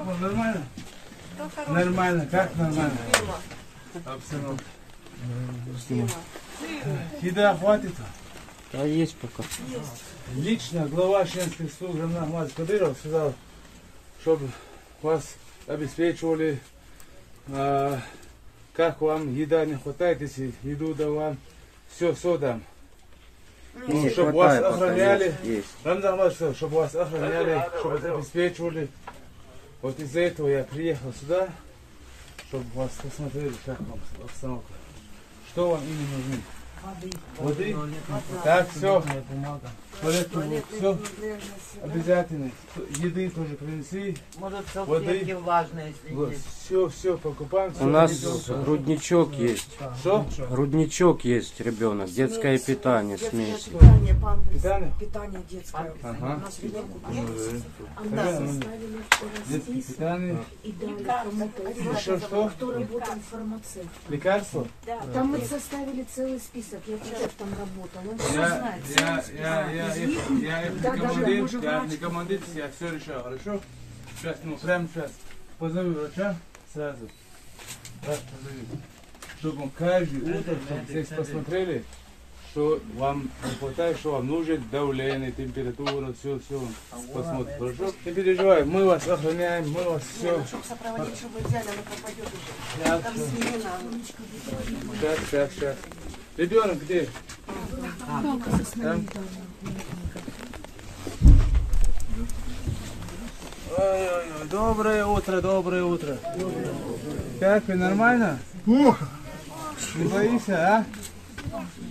вам нормально? Нормально, как нормально? Обстановка. Еда хватит? Да есть пока. Лично глава членских служб Рамзан Кадыров сказал, чтобы вас обеспечивали, как вам еда не хватает, если еду да вам все дам. Ну, чтобы вас охраняли, Рамзан сказал, чтобы вас охраняли, чтобы вас обеспечивали. Вот из-за этого я приехал сюда, чтобы вас посмотрели, как вам обстановка. Что вам именно нужны? Воды? Так, все. Туалетку, все. Обязательно. Еды тоже принесли. Может, салфетки влажные, если есть. Все покупаем. У нас грудничок есть. Что? Грудничок есть, ребенок. Детское питание, смесь. Питание, памперсы, Питание? питание детское. Ага. У нас ребенку Детское питание. и дали кому-то, Что? кто работал фармацевт. Лекарства? Там мы составили целый список. Я вчера там работала. Он все знает. Я не командир, я все решал, хорошо? Сейчас, прямо сейчас. Позови врача сразу. Раз позови. Чтобы он каждое утро, чтобы здесь посмотрели, что вам не хватает, что вам нужно давление, температура, все посмотрим, хорошо? Не переживай, мы вас охраняем, мы вас все. Чтобы сопроводить, чтобы взяли, она пропадет уже. Там смена. Сейчас. Ребенок где? Там? Ой, доброе утро. Как вы, нормально? Плохо. Не боишься, а?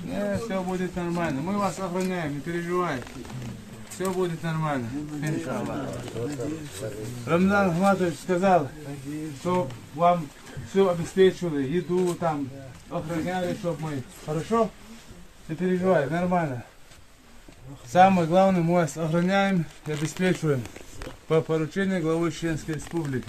Нет, все будет нормально. Мы вас охраняем, не переживайте. Все будет нормально. Рамзан Ахматович сказал, что вам все обеспечивали, еду там, охраняли, чтобы мы. Хорошо? Не переживай, нормально. Самое главное, мы вас охраняем и обеспечиваем по поручению главы Чеченской Республики.